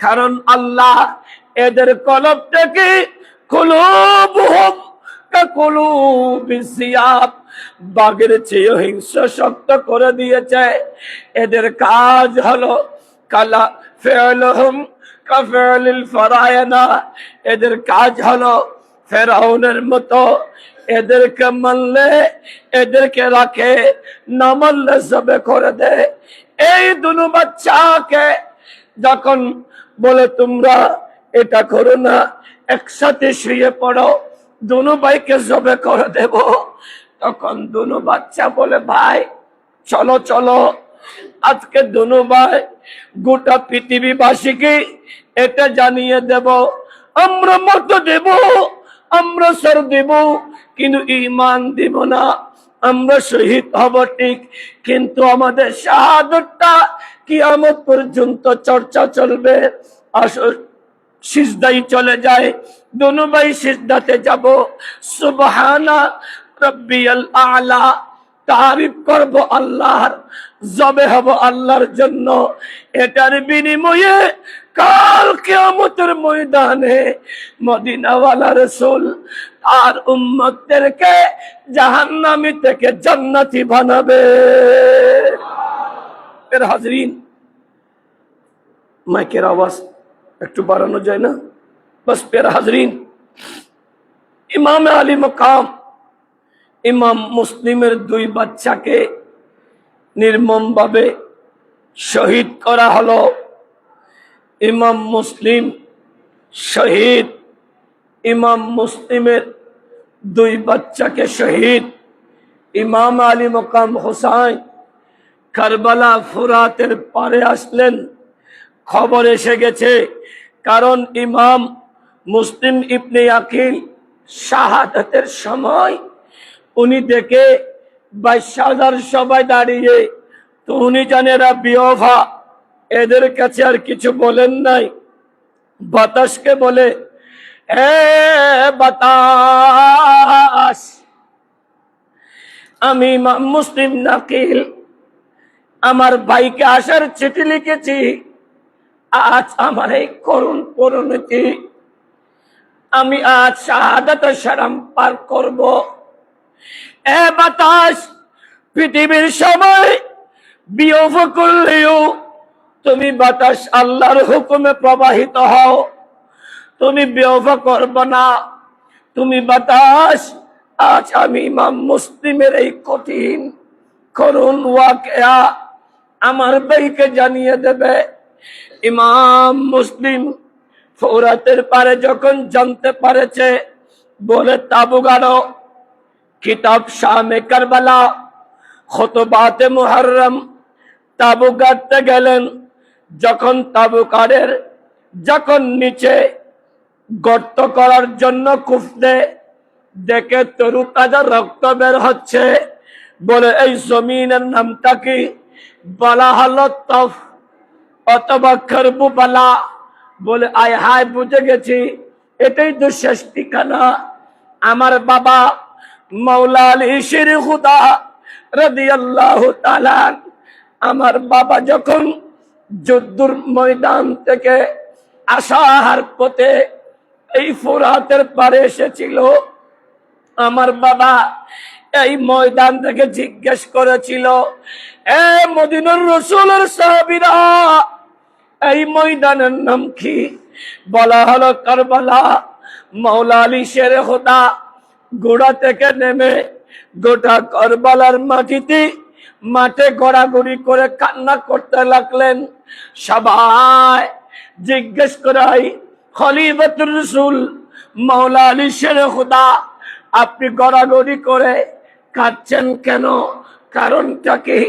কারণ আল্লাহ এদের কলবটাকে কুলুবুহুম কাকুলুবিস সিয়াব, বাঘের চেয়ে হিংস্র শক্ত করে দিয়েছে। এদের কাজ হলো কালা ফিআলুহুম কাফিআলিল ফারায়না, এদের কাজ হলো ফেরাউনের মতো, এদেরকে মানলে এদেরকে রাখে, না মানলে জবে করে দে। এই দুনো বাচ্চাকে যখন বলে তোমরা এটা করো না, একসাথে শুয়ে পড়ো, দুনো ভাইকে জবে করে দেব, তখন দুনো বাচ্চা বলে, ভাই চলো চলো, আজকে দুনো ভাই গোটা পৃথিবীবাসীকে এটা জানিয়ে দেব, আমরা মত দেব, আমরা সর দেব, কিন্তু ঈমান দেব না। আমরা শহীদ হব ঠিক, কিন্তু আমাদের শাহাদাতটা কিয়ামত পর্যন্ত চর্চা চলবে। আসর সিজদাই চলে যায়, দুনো ভাই সিজদাতে যাব, সুবহানা রাব্বিয়াল আলা, তারিফ করব আল্লাহর, জবে হব আল্লাহর জন্য। এটার বিনিময়ে কাল কিয়ামতের ময়দানে মদিনাওয়ালা রাসূল আর উম্মতদেরকে জাহান্নামী থেকে জান্নাতি বানাবে। এর হাজরিন, মাইকের আওয়াজ একটু বাড়ানো যায় না? বাস পেরা হাজরিন, ইমাম আলী মকাম ইমাম মুসলিমের দুই বাচ্চাকে নির্মমভাবে শহীদ করা হলো। ইমাম মুসলিম শহীদ, ইমাম মুসলিমের দুই বাচ্চাকে শহীদ। ইমাম আলী মকাম হুসাইন কারবালা ফুরাতের পারে আসলেন, খবর এসে গেছে। কারণ ইমাম মুসলিম ইবনে আকিল শাহাদাতের সময় উনি দেখে 22,000 সবাই দাঁড়িয়ে, তো উনি জানেরা বিওফা, এদের কাছে আর কিছু বলেন নাই। বাতাসকে বলে, এ বাতাস, আমি ইমাম মুসলিম নাকিল আমার ভাইকে আসার চিঠি লিখেছি, আজ আমার এই করুণ পরিণতি, আমি আজ শাহাদাত শরম পার করব। এ বাতাস, পৃথিবীর সময় বিয়োগ করলেও তুমি বাতাস আল্লাহর হুকুমে প্রবাহিত হও, তুমি বিয়োগ করব না। তুমি বাতাস আজ আমি ইমাম মুসলিমের এই কঠিন করুণ ওয়াকিয়া আমার ভাইকে জানিয়ে দেবে। ইমাম মুসলিম ফোরাতের পারে যখন জানতে পারেছে, বলে তাবু গাড়ো, কিতাব শামে কারবালা, খুতবাতে মুহররম, তাবু গাড়তে গেলেন। যখন তাবু কারের যখন নিচে গর্ত করার জন্য কুফতে দেখে তরু তাজা রক্ত বের হচ্ছে, বলে এই জমিনের নামটা কি? বলা হলো তফ অথবা কারবালা। বলে আয় হায়, বুঝে গেছি, এটাই তো শেষ ঠিকানা। আমার বাবা মাওলা আলী শের খুদা রাদিয়াল্লাহু তাআলা, আমার বাবা যখন যুদ্ধের ময়দান থেকে আসার পথে এই ফোরাতের পারে এসেছিল, আমার বাবা এই ময়দান থেকে জিজ্ঞেস করেছিল, এ মদিনার রাসূলের সাহাবীরা, এই ময়দানের নাম কি? বলা হলো কারবালা। মাওলা আলী শের খুদা ঘোড়া থেকে নেমে গোটা কারবালার মাঠে গড়াগড়ি করে কান্না করতে লাগলেন। সবাই জিজ্ঞেস করাই, খলিফাতুর রাসূল মাওলা আলী শের খুদা, আপনি গড়াগড়ি করে কাঁদছেন কেন? কারণটা কি?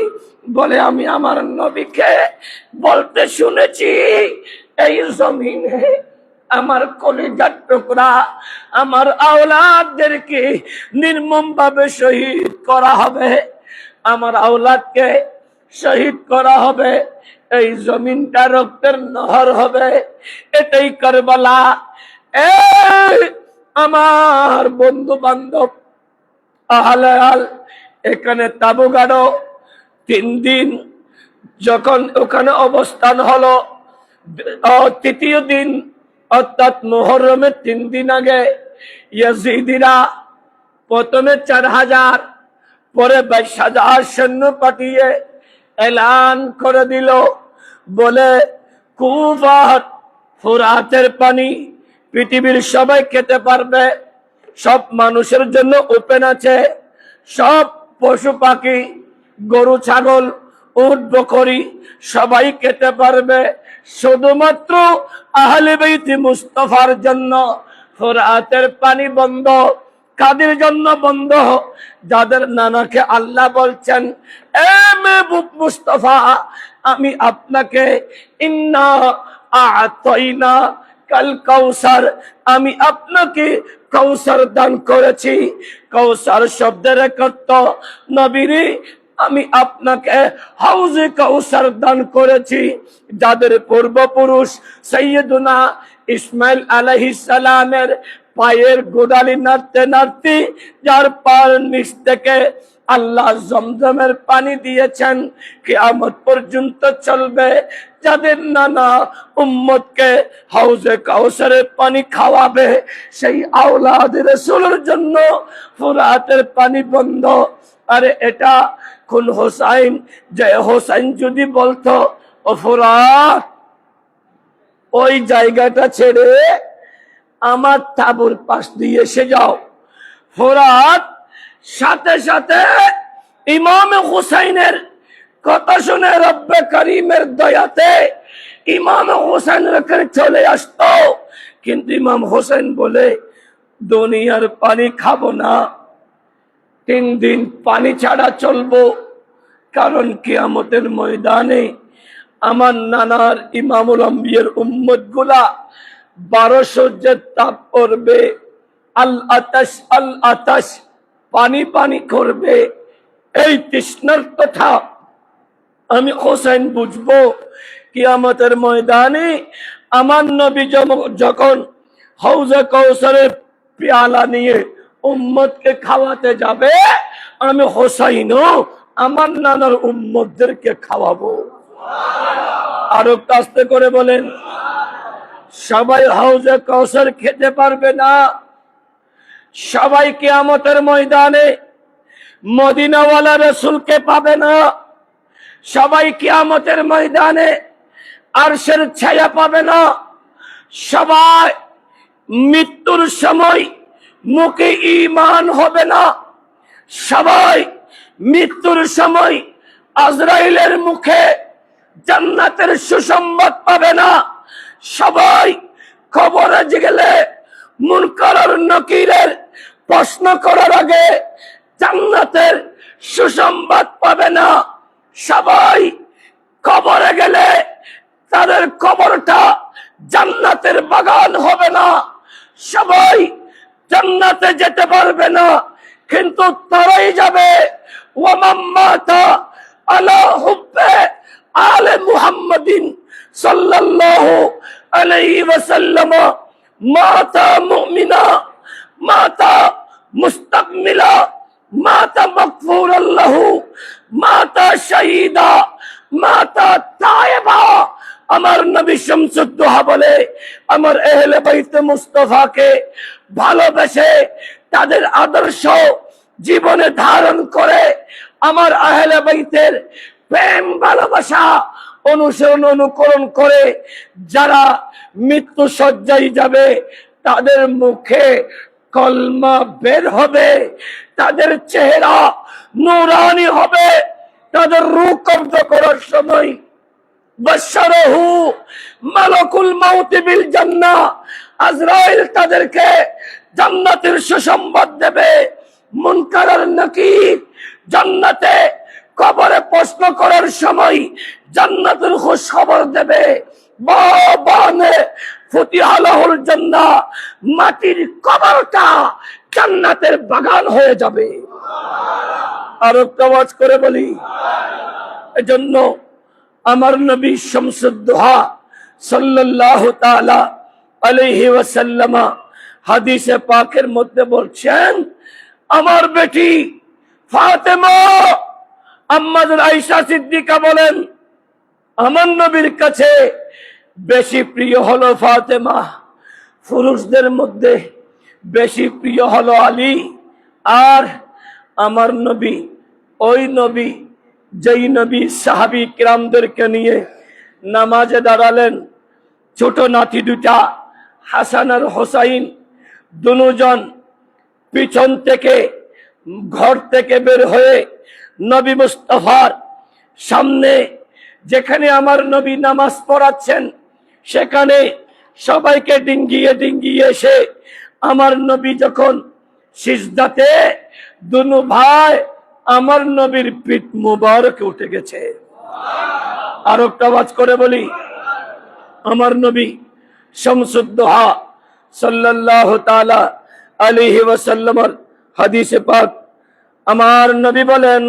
বলে আমি আমার নবীকে বলতে শুনেছি, এই জমিনে আমার কলিজার টুকরা আমার আওলাদদেরকে নির্মম ভাবে শহীদ করা হবে, আমার আওলাদকে শহীদ করা হবে, এই জমিনটা রক্তের নহর হবে, এটাই কারবালা। আমার বন্ধু বান্ধব আহলে আল, এখানে তাবু গাড়ো। 3 দিন যখন ওখানে অবস্থান হলো, তৃতীয় দিন অর্থাৎ মুহররমের 3 দিন আগে ইয়াজিদিরা প্রথমে 4000, পরে 22,000 সৈন্য পাঠিয়ে এলান করে দিল, বলে কুফার ফুরাতের পানি পৃথিবীর সবাই খেতে পারবে, সব মানুষের জন্য ওপেন আছে, সব পশু পাখি, গরু ছাগল, উট বকরি সবাই খেতে পারবে, শুধুমাত্র আহলে বাইত মুস্তাফার জন্য ফুরাতের পানি বন্ধ। কাদের জন্য বন্ধ? যাদের নানাকে আল্লাহ বলছেন, এ মেহবুব মুস্তাফা, আমি আপনাকে ইন্না আ'তাইনা কাল কাউসার, আমি আপনাকে কাউসার দান করেছি। কাউসার শব্দের অর্থ নবীরে আমি আপনাকে হাউজে কাউসার দান করেছি। যাদের পূর্বপুরুষ সাইয়্যিদুনা ইসমাইল আলাইহিস সালামের পায়ের গোড়ালি নাড়তে নাড়তে যার পায়ের নিচ থেকে আল্লাহ জমজমের পানি দিয়েছেন, কিয়ামত পর্যন্ত চলবে। যাদের নানা উম্মতকে হাউজে কাউসারের পানি খাওয়াবে, সেই আওলাদ রাসূলের জন্য ফুরাতের পানি বন্ধ। আরে এটা কোন হোসাইন? যে হোসাইন যদি বলতো ও ফুরাত, ওই জায়গাটা ছেড়ে আমার তাঁবুর পাশ দিয়ে এসে যাও, ফুরাত সাথে সাথে ইমাম হুসাইনের কথা শুনে রব্বে করিমের দয়াতে ইমাম হুসাইনের কাছে চলে আসতো। কিন্তু ইমাম হুসাইন বলে দুনিয়ার পানি খাবো না, 3 দিন পানি ছাড়া চলবো, কারণ কিয়ামতের ময়দানে আমার নানার ইমামুল আম্বিয়ার উম্মত গুলা 12 সূর্যের তাপ করবে, আল আতাশ পানি পানি করবে। এই তৃষ্ণার কথা আমি হোসেন বুঝবো কিয়ামতের ময়দানে আমার নবী যখন হাউজে কাউসারের পেয়ালা নিয়ে উম্মতকে খাওয়াতে যাবে, আমি হোসাইনও আমার নানার উম্মতদেরকে খাওয়াবো। আরো আস্তে করে বলেন। সবাই হাউজে কাউসার খেতে পারবে না, সবাই কিয়ামতের ময়দানে মদিনাওয়ালা রাসূলকে পাবে না, সবাই কিয়ামতের ময়দানে আরশের ছায়া পাবে না, সবাই মৃত্যুর সময় মুখে ঈমান হবে না, সবাই মৃত্যুর সময় আজরাইলের মুখে জান্নাতের সুসংবাদ পাবে না, সবাই কবরে গেলে মুনকার আর নাকিরের প্রশ্ন করার আগে জান্নাতের সুসংবাদ পাবে না, সবাই কবরে গেলে তাদের কবরটা জান্নাতের বাগান হবে না, সবাই জান্নাতে যেতে পারবে না, কিন্তু তারাই যাবে ওয়ামান মাতা আলা হুব্বে আলে মুহাম্মাদিন সাল্লাল্লাহু আলাইহি ওয়াসাল্লাম মাতা মুমিনা মাতা মুস্তাকমিলা মাতা মাগফুরান লাহু মাতা শাহীদা মাতা তায়েবা। আমার নবী শামসুদ্দোহা বলে, আমার আহলে বাইত মুস্তাফাকে ভালোবেসে তাদের আদর্শ জীবনে ধারণ করে আমার আহলে বাইতের প্রেম ভালোবাসা অনুসরণ অনুকরণ করে যারা মৃত্যু সজ্জায় যাবে, তাদের মুখে কলমা বের হবে, তাদের চেহারা নূরানি হবে, তাদের রূহ কব্জ করার সময় বাশারাহু মালাকুল মাউত বিল জান্নাহ, আজরাইল তাদেরকে জান্নাতের সুসংবাদ দেবে। মুনকার আর নাকির জান্নাতে কবরে প্রশ্ন করার সময় জান্নাতের খবর দেবে। বাবানে ফুতিহালাহুল জান্নাহ, মাটির কবরটা জান্নাতের বাগান হয়ে যাবে। আরো আওয়াজ করে বলি। এজন্য আমার নবী শামসুদ্দোহা সাল্লাল্লাহু তাআলা আলাইহি ওয়াসাল্লাম হাদিসে পাকের মধ্যে বলছেন, আমার বেটি ফাতেমা, আম্মাজান আয়েশা সিদ্দিকা বলেন, আমার নবীর কাছে বেশি প্রিয় হলো ফাতেমা, পুরুষদের মধ্যে বেশি প্রিয় হলো আলী। আর আমার নবী ওই নবী যেই নবী সাহাবী কিরামদেরকে নিয়ে নামাজে দাঁড়ালেন, ছোট নাতি দুটা হাসান আর হোসাইন দুজন পিছন থেকে ঘর থেকে বের হয়ে নবী মুস্তাফার সামনে যেখানে আমার নবী নামাজ পড়াচ্ছেন সেখানে সবাইকে ডিঙ্গিয়ে ডিঙ্গিয়ে এসে আমার নবী যখন সিজদাতে দুনো ভাই আমার নবীর পিঠ মুবারকে উঠে গেছে। আর একটা আওয়াজ করে বলি, আমার নবী শামসুদ্দোহা সাল্লাল্লাহু তাআলা আলাইহি ওয়াসাল্লামের হাদিসে পাক আমার নবী বলেন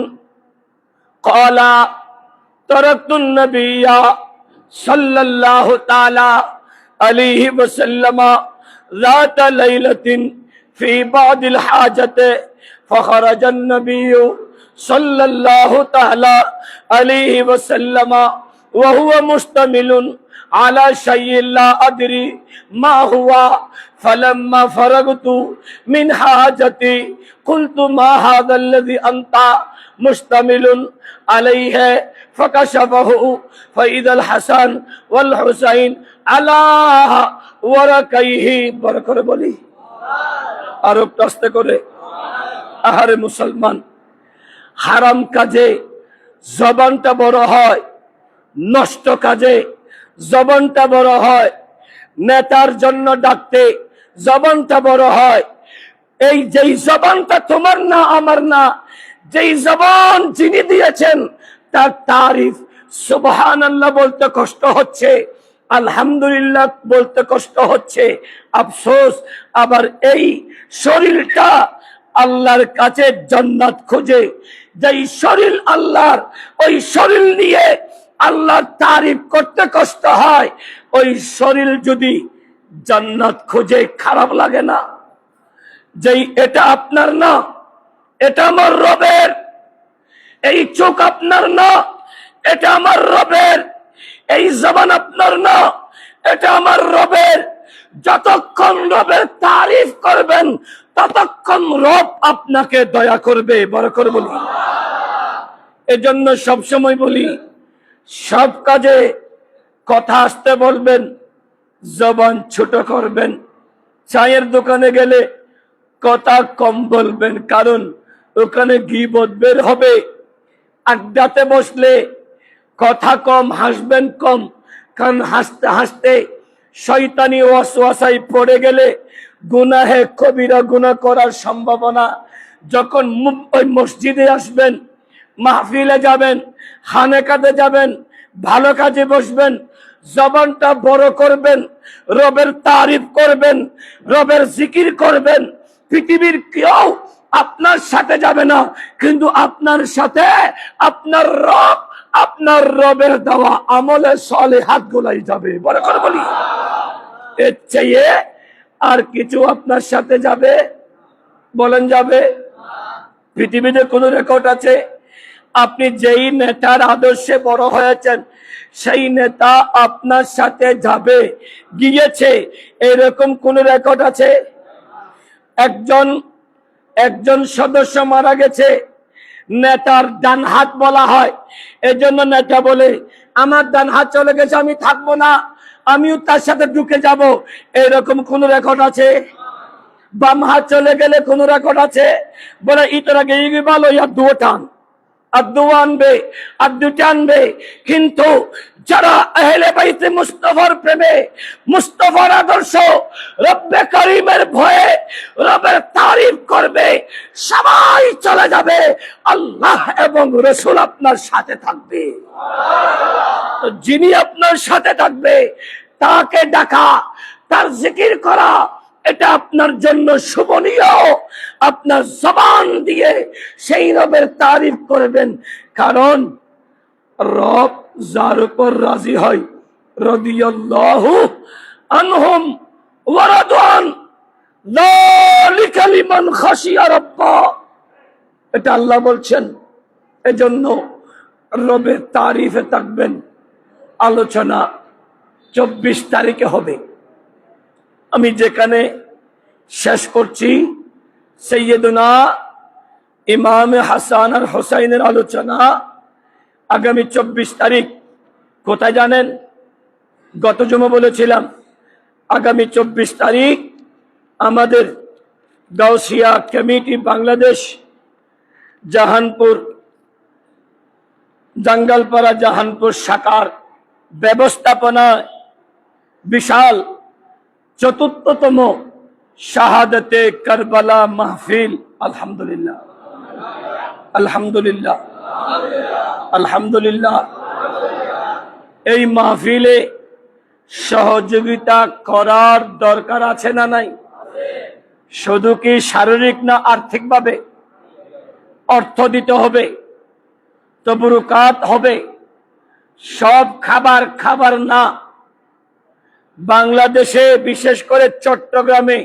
ক্বালা তারাকতুন নবিয়্যা সাল্লাল্লাহু তাআলা আলাইহি ওয়াসাল্লাম যাত লাইলাতিন ফি বাদিল হাজাতে فخرج النبي صلى الله تعالى عليه وسلم وهو مشتمل على شيء لا أدري ما هو فلما فرغت من حاجتي قلت ما هذا الذي أنت مشتمل عليه فكشفه فإذا الحسن والحسين على ورقيه بركر بولي আরব টাস্তে করে আহারে মুসলমান হারাম কাজে জবানটা বড় হয়, নষ্ট কাজে জবানটা বড় হয়, নেতার জন্য ডাকতে জবানটা বড় হয়। এই যেই জবানটা তোমার না আমার না, যেই জবান যিনি দিয়েছেন তার তারিফ সুবহানাল্লাহ বলতে কষ্ট হচ্ছে, আলহামদুলিল্লাহ বলতে কষ্ট হচ্ছে। আফসোস আবার এই শরীরটা আল্লাহর কাছে জান্নাত খোঁজে, যেই শরীর আল্লাহর, ওই শরীর নিয়ে আল্লাহর তারিফ করতে কষ্ট হয়। ওই শরীর যদি জান্নাত খোঁজে খারাপ লাগে না? যেই এটা আপনার না, এটা আমার রবের। এই চোখ আপনার না, এটা আমার রবের। এই জবান আপনার না, এটা আমার রবের। যতক্ষণ রবের তারিফ করবেন ততক্ষণ রব আপনাকে দয়া করবে, বরকত বলি। এজন্য সবসময় বলি, সব কাজে কথা আসতে বলবেন, জবান ছোট করবেন। চায়ের দোকানে গেলে কথা কম বলবেন, কারণ ওখানে গীবত বের হবে। আড্ডাতে বসলে কথা কম, হাসবেন কম, কারণ হাসতে হাসতে শয়তানি ওয়াসওয়াসায় পড়ে গেলে গুনাহে কবিরা গুনাহ করার সম্ভাবনা। যখন ওই মসজিদে আসবেন, মাহফিলে যাবেন, খানেকাতে যাবেন, ভালো কাজে বসবেন, জবানটা বড় করবেন, রবের তারিফ করবেন, রবের জিকির করবেন। পৃথিবীর কেউ আপনার সাথে যাবে না, কিন্তু আপনার সাথে আপনার রব, আপনার রবের দেওয়া আমলে সালেহাত গুলাই যাবে, বরকত বলি। এর চেয়ে আর কিছু আপনার সাথে যাবে? বলেন যাবে? পৃথিবীতে কোন রেকর্ড আছে আপনি যেই নেতার আদর্শে বড় হয়েছেন সেই নেতা আপনার সাথে যাবে, গিয়েছে, এরকম কোন রেকর্ড আছে? একজন সদস্য মারা গেছে, নেতার ডান হাত বলা হয়, এজন্য নেতা বলে আমার ডান হাত চলে গেছে, আমি থাকবো না, আমিও তার সাথে ঢুকে যাব। এরকম কোন রেকর্ড আছে? বাম হাত চলে গেলে কোন রেকর্ড আছে? বলে ইতরা গিয়ে ভালো ইয়ার দুটো টান, আর দুটো আনবে, আর দুটো আনবে। কিন্তু যারা আহলে বাইতে মুস্তাফার প্রেমে, মুস্তাফার আদর্শ, রব্বে করিমের ভয়ে রবের তারিফ করবে, সবাই চলে যাবে, আল্লাহ এবং রাসূল আপনার সাথে থাকবে। তো যিনি আপনার সাথে থাকবে তাকে ডাকা, তার জিকির করা, এটা আপনার জন্য শোভনীয়। আপনার জবান দিয়ে সেই রবের তারিফ করবেন, কারণ রব যার উপর রাজি হয়, রাদিয়াল্লাহু আনহুম ওয়া রাদওয়ান, যালিকা লিমান খাশিয়া রাব্বা, এটা আল্লাহ বলছেন। এজন্য রবের তারিফে থাকবেন। আলোচনা 24 তারিখে হবে। আমি যেখানে শেষ করছি, সৈয়দনা ইমাম হাসান আর হোসাইনের আলোচনা আগামী 24 তারিখ। কোথায় জানেন? গত জুমা বলেছিলাম আগামী 24 তারিখ আমাদের গাউসিয়া কমিটি বাংলাদেশ, জাহানপুর, জঙ্গলপাড়া জাহানপুর শাখার ব্যবস্থাপনায় বিশাল ৪৪তম শাহাদতে কারবালা মাহফিল। আলহামদুলিল্লাহ, আলহামদুলিল্লাহ, আলহামদুলিল্লাহ। এই মাহফিলে সহযোগিতা করার দরকার আছে না নাই? শুধু কি শারীরিক না আর্থিকভাবে? অর্থ দিতে হবে, তবরুকাত হবে। সব খাবার খাবার না। বাংলাদেশে বিশেষ করে চট্টগ্রামে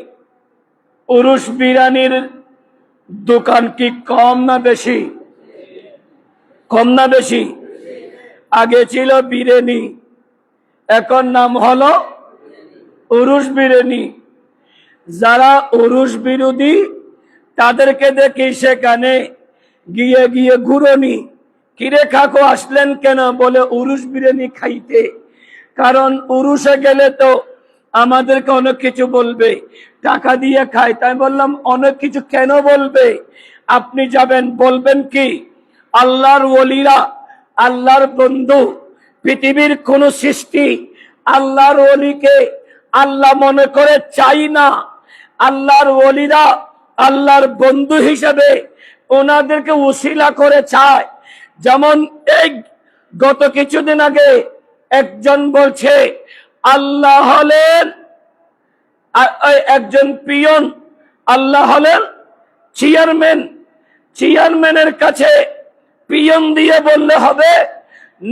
উরুস বিরিয়ানির দোকান কি কম না বেশি? কম না বেশি? আগে ছিল বিরিয়ানি, এখন নাম হলো উরুস বিরিয়ানি। যারা উরুস বিরোধী তাদেরকে দেখি সেখানে গিয়ে গিয়ে ঘুরনি। কিরে কাকু আসলেন কেন? বলে উরুস বিরিয়ানি খাইতে। কারণ উরুসে গেলে তো আমাদেরকে অনেক কিছু বলবে, টাকা দিয়ে খাই। তাই বললাম অনেক কিছু কেন বলবে? আপনি যাবেন, বলবেন কি আল্লাহর ওলিরা, আল্লাহর বন্ধু, পৃথিবীর কোন সৃষ্টি আল্লাহর ওলিকে আল্লাহ মনে করে চাই না। আল্লাহর ওলিরা আল্লাহর বন্ধু হিসেবে ওনাদেরকে উসিলা করে চায়। যেমন এই গত কিছুদিন আগে একজন বলছে আল্লাহ হলেন একজন পিয়ন, আল্লাহ হলেন চেয়ারম্যান। চেয়ারম্যানের কাছে পিয়ন দিয়ে বললে হবে?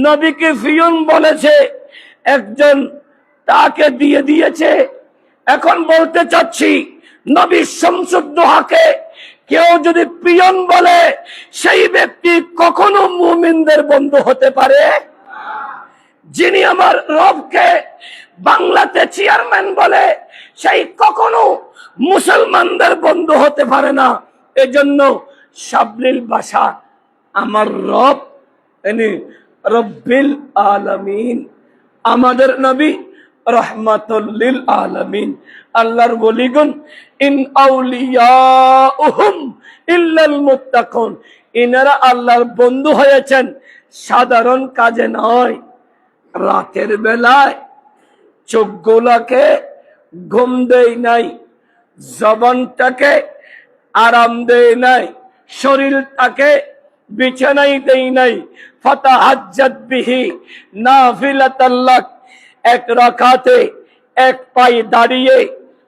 নবীকে পিয়ন বলেছে, একজন তাকে দিয়ে দিয়েছে। এখন বলতে চাচ্ছি নবী শামসুদ্দোহাকে কেউ যদি পিয়ন বলে, সেই ব্যক্তি কখনো মুমিনদের বন্ধু হতে পারে? যিনি আমার রবকে বাংলাতে চেয়ারম্যান বলে, সেই কখনো মুসলমানদের বন্ধু হতে পারে না। এজন্য সাবলীল ভাষা আমার রব রব্বিল আলামিন, আমাদের নবী রহমাতুল লিল আলামিন। আল্লাহর ওলিগণ ইন আউলিয়াউহুম ইল্লাল মুত্তাকুন, ইনারা আল্লাহর বন্ধু হয়েছেন সাধারণ কাজে নয়। রাতের বেলায় চোখগুলাকে ঘুম দেয় নাই, জবানটাকে আরাম দেয় নাই, শরীরটাকে বিছানাই দেয় নাই। ফাতাহাজ্জাত বিহি নাফিলাতাল লাক, এক রাকাতে এক পায়ে দাঁড়িয়ে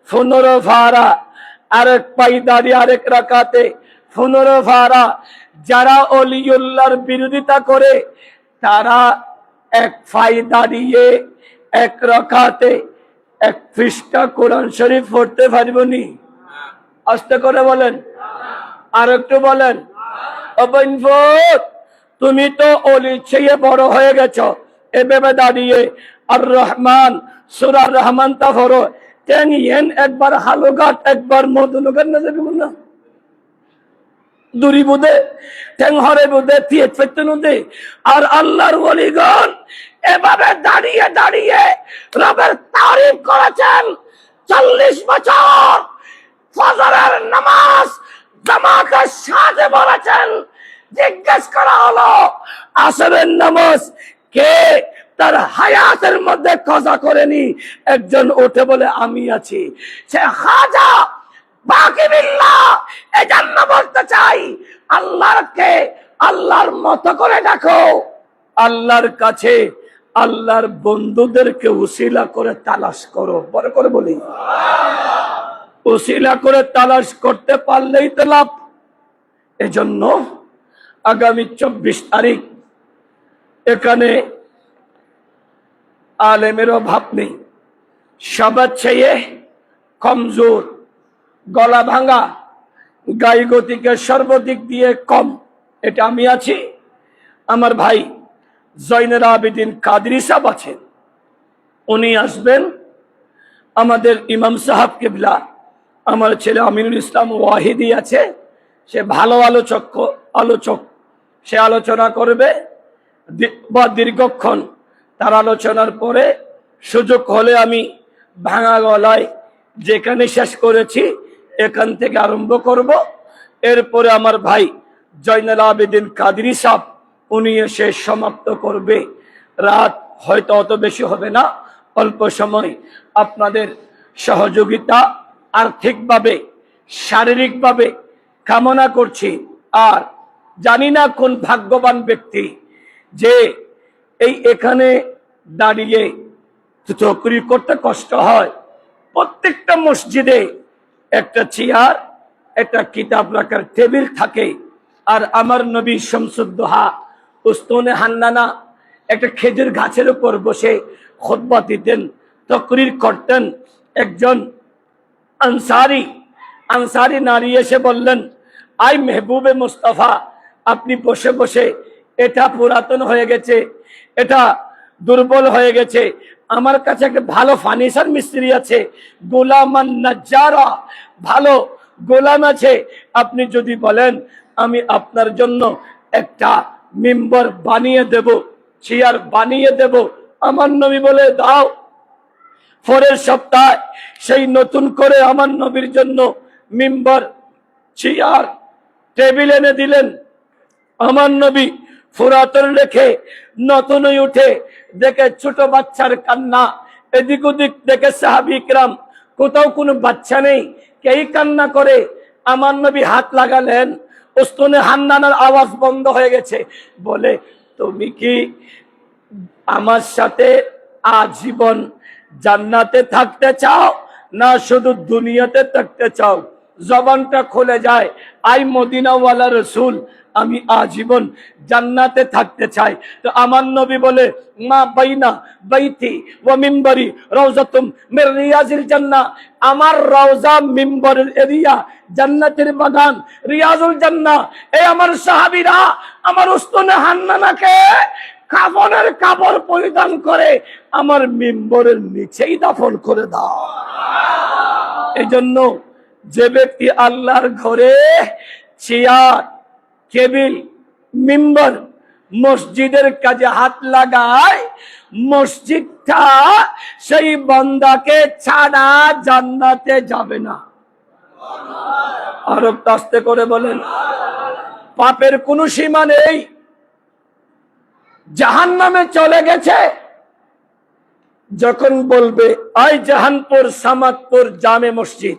15 ভাড়া, আরেক পায়ে দাঁড়িয়ে আরেক রাকাতে 15 ভাড়া। যারা ওলিউল্লাহর বিরোধিতা করে তারা এক পায়ে দাঁড়িয়ে এক রাকাতে এক পৃষ্ঠা কোরআন শরীফ পড়তে পারবনি? আস্তে করে বলেন, আর একটু বলেন। তুমি তো অলি ছেয়ে বড় হয়ে গেছো, এভাবে দাঁড়িয়ে আর রহমান সূরা রহমান তা পড়ো। টেনিয়েন একবার হালুঘাট একবার মদনুঘাট না যাবে না দুরি বুদে ঠ্যাং হরে বুদে তিয়ে ফেতনুদে। আর আল্লাহর ওলিগণ এভাবে দাঁড়িয়ে দাঁড়িয়ে রবের তারিফ করেছেন 40 বছর। ফজরের নামাজ জামাতের সাথে পড়েছেন। জিজ্ঞেস করা হলো আসরের নামাজ কে তার হায়াতের মধ্যে কজা করেনি? একজন উঠে বলে আমি আছি। সে খাজা বাকি বিল্লাহ। এজন্য বলতে চাই আল্লাহকে আল্লাহর মতো করে ডাকো। আল্লাহর কাছে আল্লাহর বন্ধুদেরকে উসিলা করে তালাশ করো। বড় করে বলি, উসিলা করে তালাশ করতে পারলেই তো লাভ। এজন্য আগামী 24 তারিখ এখানে আলেমের অভাব নেই। সবার চেয়ে কমজোর, গলা ভাঙা, গায়ে গতিকে সর্বদিক দিয়ে কম, এটা আমি আছি। আমার ভাই জয়নুল আবেদিন কাদরি সাহেব আছেন, উনি আসবেন। আমাদের ইমাম সাহেব কিবলা, আমার ছেলে আমিনুল ইসলাম ওয়াহিদি আছে, সে ভালো আলোচক, সে আলোচনা করবে বা দীর্ঘক্ষণ। তার আলোচনার পরে সুযোগ হলে আমি ভাঙা গলায় যেখানে শেষ করেছি এখান থেকে আরম্ভ করব। এরপরে আমার ভাই জয়নুল আবেদিন কাদরি সাহেব উনি এসে সমাপ্ত করবে। রাত হয়তো অত বেশি হবে না, অল্প সময়। আপনাদের সহযোগিতা আর্থিকভাবে শারীরিকভাবে কামনা করছি। আর জানি না কোন ভাগ্যবান ব্যক্তি যে এখানে দাঁড়িয়ে চাকরি করতে কষ্ট হয়। প্রত্যেকটা মসজিদে একটা চেয়ার, একটা কিতাব রাখার টেবিল থাকে। আর আমার নবী শামসুদ্দোহা উস্তনে হান্নানা একটা খেজুর গাছের উপর বসে খুতবা দিতেন, তাকরীর করতেন। একজন আনসারি নারী এসে বললেন, আই মেহবুবে মুস্তাফা, আপনি বসে বসে, এটা পুরাতন হয়ে গেছে, এটা দুর্বল হয়ে গেছে, আমার কাছে একটা ভালো ফার্নিচার মিস্ত্রি আছে, গোলামান নাজ্জারা, ভালো গোলাম আছে, আপনি যদি বলেন আমি আপনার জন্য একটা মিম্বর বানিয়ে দেব, চেয়ার বানিয়ে দেব। আমার নবী বলে দাও। পরের সপ্তাহে সেই নতুন করে আমার নবীর জন্য মিম্বর, চেয়ার, টেবিল এনে দিলেন। আমার নবী পুরাতন রেখে নতুনই উঠে দেখে ছোট বাচ্চার কান্না, এদিক ওদিক দেখে সাহাবী ইকরাম, কোথাও কোনো বাচ্চা নেই, কেই কান্না করে। আমার নবী হাত লাগালেন, উস্তনে হান্নানার আওয়াজ বন্ধ হয়ে গেছে। বলে, তুমি কি আমার সাথে আজীবন জান্নাতে থাকতে চাও না শুধু দুনিয়াতে থাকতে চাও? জবানটা খুলে যায়, আই মদিনাওয়ালা রসুল, আমি আজীবন জান্নাতে থাকতে চাই। তো আমার নবী বলে, মা বাইনা বাইতি ওয়া মিম্বরি রাউজাতুম মির রিয়াজিল জান্নাহ, আমার রওজা মিম্বরের এরিয়া জান্নাতের বাগান, রিয়াজুল জান্নাহ। এই আমার সাহাবীরা আমার উস্তনে হান্নানাকে কাফনের কাপড় পরিধান করে আমার মিম্বরের নিচেই দাফন করে দাও। এই জন্য যে ব্যক্তি আল্লাহর ঘরে চেয়ার, টেবিল, মিম্বর, মসজিদের কাজে হাত লাগায়, মসজিদটা সেই বান্দাকে ছাড়া জান্নাতে যাবে না। আরো আস্তে করে বলেন, পাপের কোনো সীমা নেই, জাহান্নামে চলে গেছে। যখন বলবে আই জাহানপুর, সামাদপুর, জামে মসজিদ,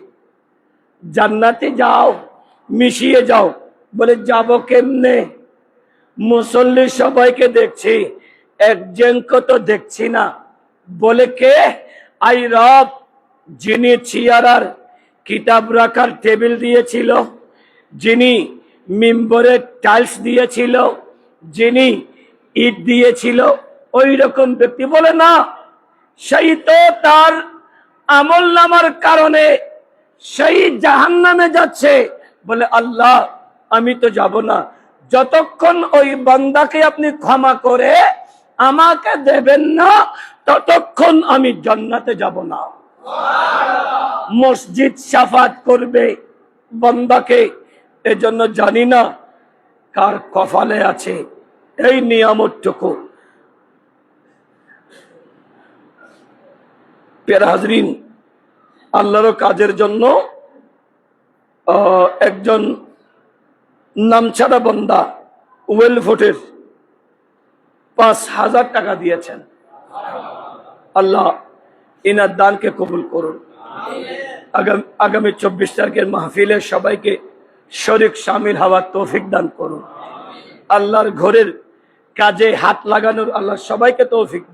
জান্নাতে যাও, মিশিয়ে যাও, বলে যাব কেমনে? মুসল্লি সবাইকে দেখছি, একজনকে তো দেখছি না। বলে কে? আই রব, যিনি চেয়ার আর কিতাব রাখার টেবিল দিয়েছিল, যিনি মিম্বরে টাইলস দিয়েছিল, যিনি ইট দিয়েছিল, ওই রকম ব্যক্তি। বলে না, সেই তো তার আমল নামার কারণে সেই জাহান্নামে যাচ্ছে। বলে আল্লাহ, আমি তো যাব না, যতক্ষণ ওই বান্দাকে আপনি ক্ষমা করে আমাকে দেবেন না ততক্ষণ আমি জান্নাতে যাব না। মসজিদ শাফাত করবে বান্দাকে, এজন্য জানি না কার কপালে আছে এই নিয়ামতটুকু। প্রিয় হাজরিন, আল্লাহর কাজের জন্য একজন নামছাড়া বান্দা ওয়েলফোর্টের 5,000 টাকা দিয়েছেন। আল্লাহ ইনার দানকে কবুল করুন। আগামী 24 তারিখের মাহফিলে সবাইকে শরীক শামিল হওয়ার তৌফিক দান করুন। আল্লাহর ঘরের কাজে হাত লাগানোর আল্লাহ সবাইকে তৌফিক